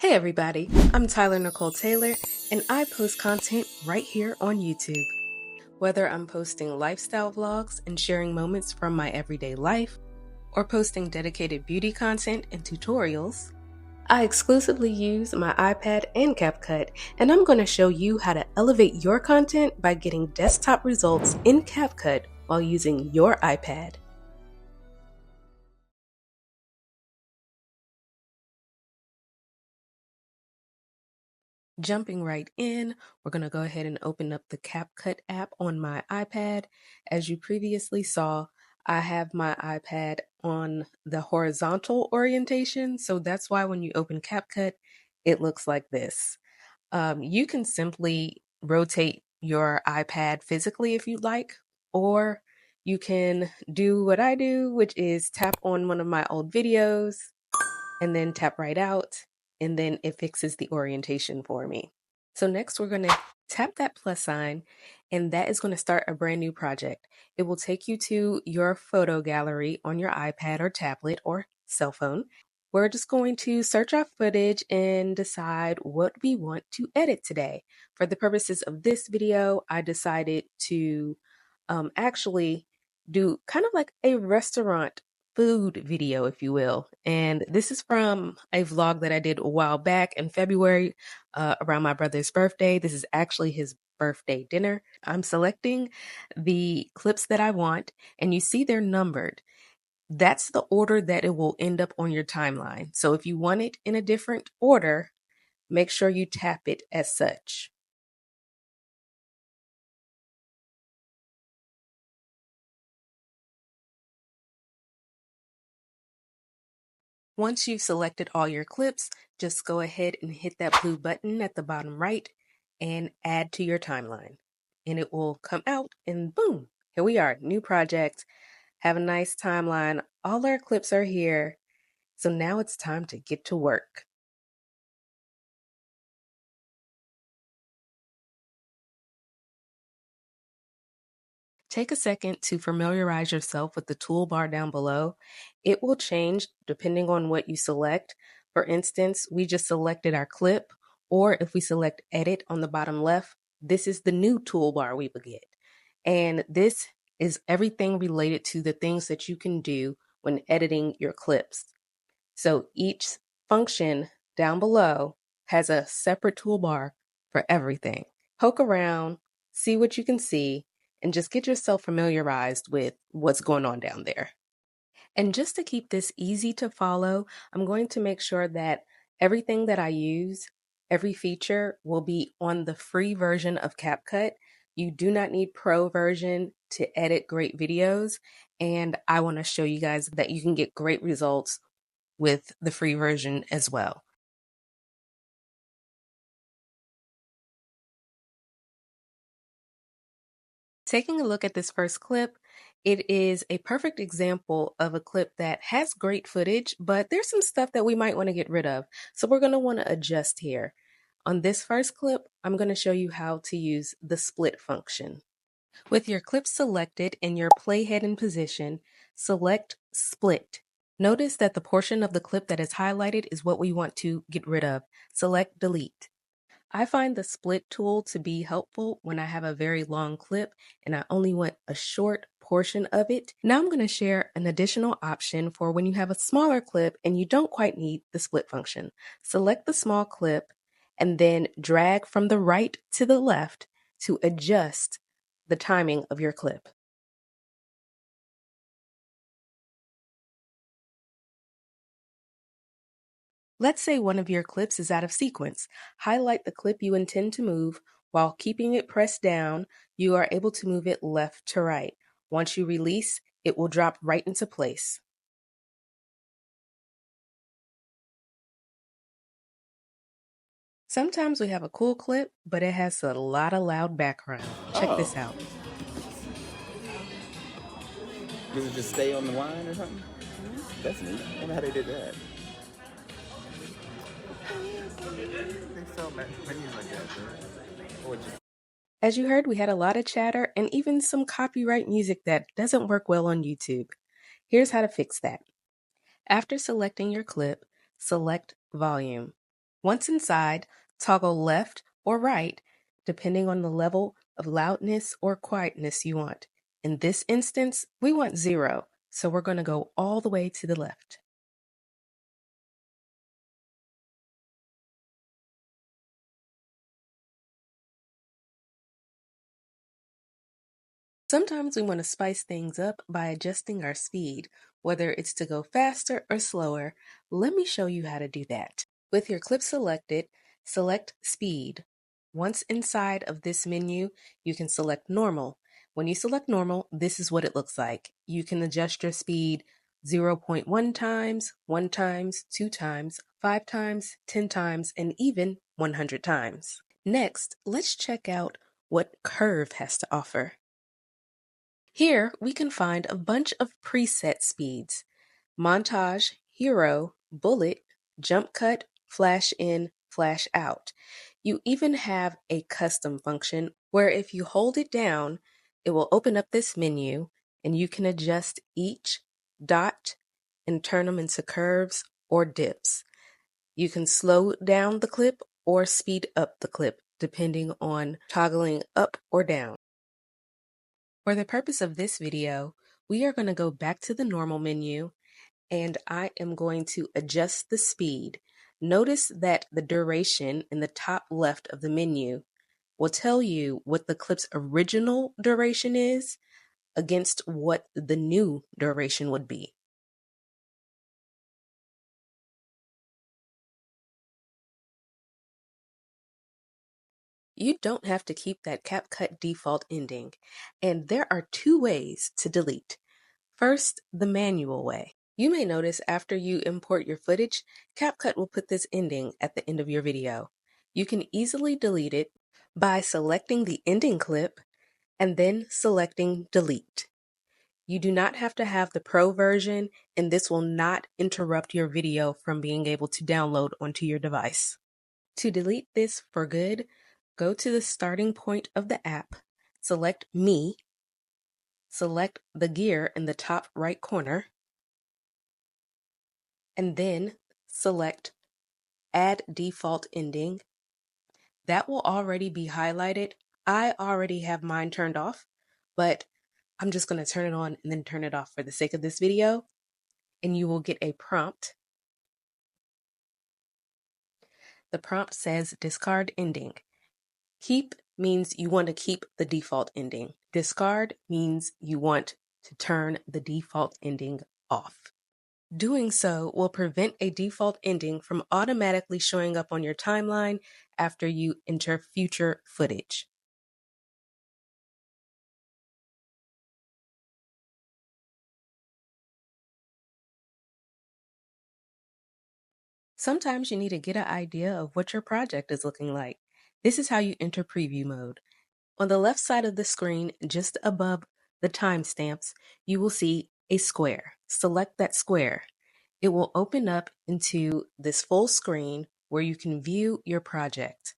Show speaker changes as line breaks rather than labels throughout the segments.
Hey everybody, I'm Tyler Nicole Taylor, and I post content right here on YouTube. Whether I'm posting lifestyle vlogs and sharing moments from my everyday life, or posting dedicated beauty content and tutorials, I exclusively use my iPad and CapCut, and I'm going to show you how to elevate your content by getting desktop results in CapCut while using your iPad. Jumping right in, we're going to go ahead and open up the CapCut app on my iPad. As you previously saw, I have my iPad on the horizontal orientation, so that's why when you open CapCut, it looks like this. You can simply rotate your iPad physically if you'd like, or you can do what I do, which is tap on one of my old videos and then tap right out, and then it fixes the orientation for me. So next we're going to tap that plus sign, and that is going to start a brand new project. It will take you to your photo gallery on your iPad or tablet or cell phone. We're just going to search our footage and decide what we want to edit today. For the purposes of this video, I decided to actually do kind of like a restaurant food video, if you will. And this is from a vlog that I did a while back in February around my brother's birthday. This is actually his birthday dinner. I'm selecting the clips that I want, and you see they're numbered. That's the order that it will end up on your timeline. So if you want it in a different order, make sure you tap it as such. Once you've selected all your clips, just go ahead and hit that blue button at the bottom right and add to your timeline. And it will come out and boom, here we are, new project. Have a nice timeline. All our clips are here. So now it's time to get to work. Take a second to familiarize yourself with the toolbar down below. It will change depending on what you select. For instance, we just selected our clip, or if we select edit on the bottom left, this is the new toolbar we would get. And this is everything related to the things that you can do when editing your clips. So each function down below has a separate toolbar for everything. Poke around, see what you can see, and just get yourself familiarized with what's going on down there. And just to keep this easy to follow, I'm going to make sure that everything that I use, every feature will be on the free version of CapCut. You do not need pro version to edit great videos. And I want to show you guys that you can get great results with the free version as well. Taking a look at this first clip, it is a perfect example of a clip that has great footage, but there's some stuff that we might want to get rid of. So we're going to want to adjust here. On this first clip, I'm going to show you how to use the split function. With your clip selected and your playhead in position, select split. Notice that the portion of the clip that is highlighted is what we want to get rid of. Select delete. I find the split tool to be helpful when I have a very long clip and I only want a short portion of it. Now I'm going to share an additional option for when you have a smaller clip and you don't quite need the split function. Select the small clip and then drag from the right to the left to adjust the timing of your clip. Let's say one of your clips is out of sequence. Highlight the clip you intend to move. While keeping it pressed down, you are able to move it left to right. Once you release, it will drop right into place. Sometimes we have a cool clip, but it has a lot of loud background. Check this out.
Does it just stay on the line or something? That's neat. I wonder how they did that. They sell menus like that, right? Or just
As you heard, we had a lot of chatter and even some copyright music that doesn't work well on YouTube. Here's how to fix that. After selecting your clip, select volume. Once inside, toggle left or right, depending on the level of loudness or quietness you want. In this instance, we want 0, so we're going to go all the way to the left. Sometimes we want to spice things up by adjusting our speed, whether it's to go faster or slower. Let me show you how to do that. With your clip selected, select Speed. Once inside of this menu, you can select Normal. When you select Normal, this is what it looks like. You can adjust your speed 0.1 times, 1 times, 2 times, 5 times, 10 times, and even 100 times. Next, let's check out what Curve has to offer. Here, we can find a bunch of preset speeds: montage, hero, bullet, jump cut, flash in, flash out. You even have a custom function where if you hold it down, it will open up this menu and you can adjust each dot and turn them into curves or dips. You can slow down the clip or speed up the clip depending on toggling up or down. For the purpose of this video, we are going to go back to the normal menu and I am going to adjust the speed. Notice that the duration in the top left of the menu will tell you what the clip's original duration is against what the new duration would be. You don't have to keep that CapCut default ending, and there are 2 ways to delete. First, the manual way. You may notice after you import your footage, CapCut will put this ending at the end of your video. You can easily delete it by selecting the ending clip and then selecting Delete. You do not have to have the Pro version, and this will not interrupt your video from being able to download onto your device. To delete this for good, go to the starting point of the app, select Me, select the gear in the top right corner, and then select Add Default Ending. That will already be highlighted. I already have mine turned off, but I'm just going to turn it on and then turn it off for the sake of this video, and you will get a prompt. The prompt says discard ending. Keep means you want to keep the default ending. Discard means you want to turn the default ending off. Doing so will prevent a default ending from automatically showing up on your timeline after you enter future footage. Sometimes you need to get an idea of what your project is looking like. This is how you enter preview mode. On the left side of the screen, just above the timestamps, you will see a square. Select that square. It will open up into this full screen where you can view your project.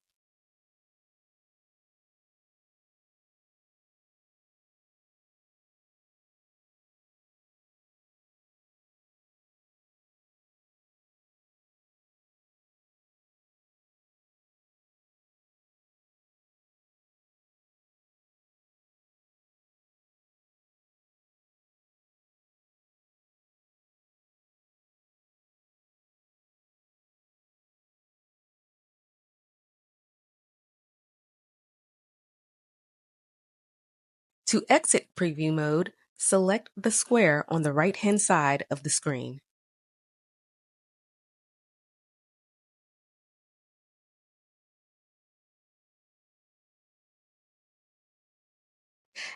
To exit preview mode, select the square on the right-hand side of the screen.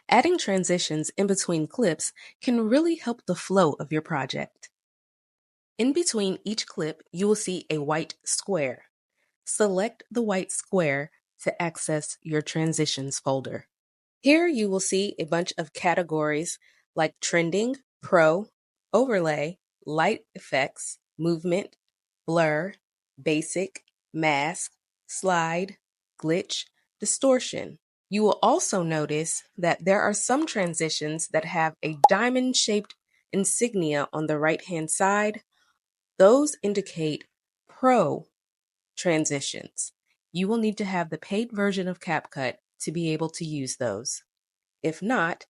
Adding transitions in between clips can really help the flow of your project. In between each clip, you will see a white square. Select the white square to access your transitions folder. Here you will see a bunch of categories like trending, pro, overlay, light effects, movement, blur, basic, mask, slide, glitch, distortion. You will also notice that there are some transitions that have a diamond-shaped insignia on the right-hand side. Those indicate pro transitions. You will need to have the paid version of CapCut to be able to use those. If not,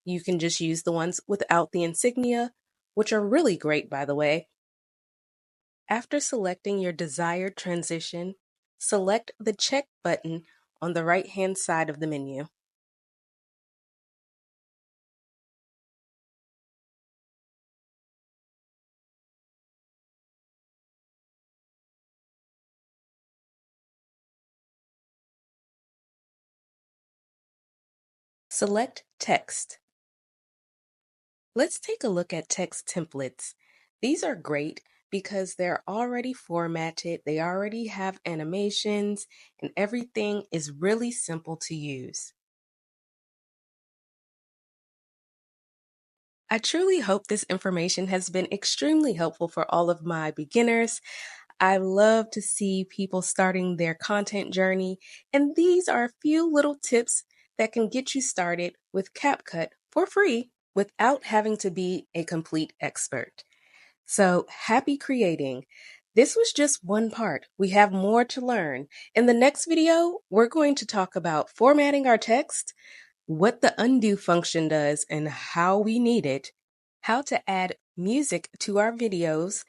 you can just use the ones without the insignia, which are really great, by the way. After selecting your desired transition, select the check button on the right-hand side of the menu. Select Text. Let's take a look at text templates. These are great because they're already formatted, they already have animations, and everything is really simple to use. I truly hope this information has been extremely helpful for all of my beginners. I love to see people starting their content journey, and these are a few little tips that can get you started with CapCut for free without having to be a complete expert. So happy creating. This was just one part. We have more to learn. In the next video, we're going to talk about formatting our text, what the undo function does and how we need it, how to add music to our videos,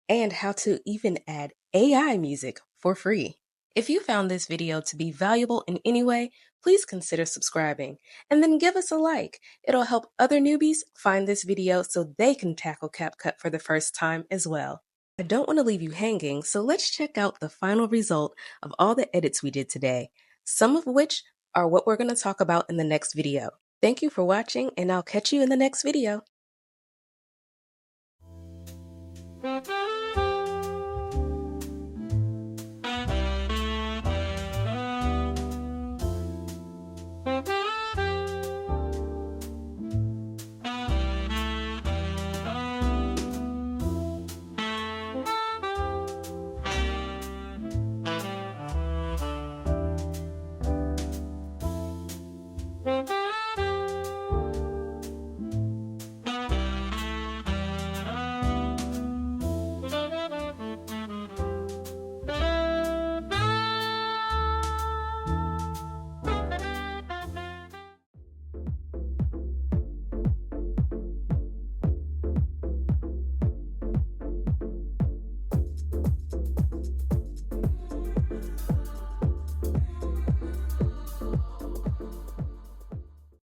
and how to even add AI music for free. If you found this video to be valuable in any way, please consider subscribing and then give us a like. It'll help other newbies find this video so they can tackle CapCut for the first time as well. I don't want to leave you hanging, so let's check out the final result of all the edits we did today, some of which are what we're going to talk about in the next video. Thank you for watching, and I'll catch you in the next video.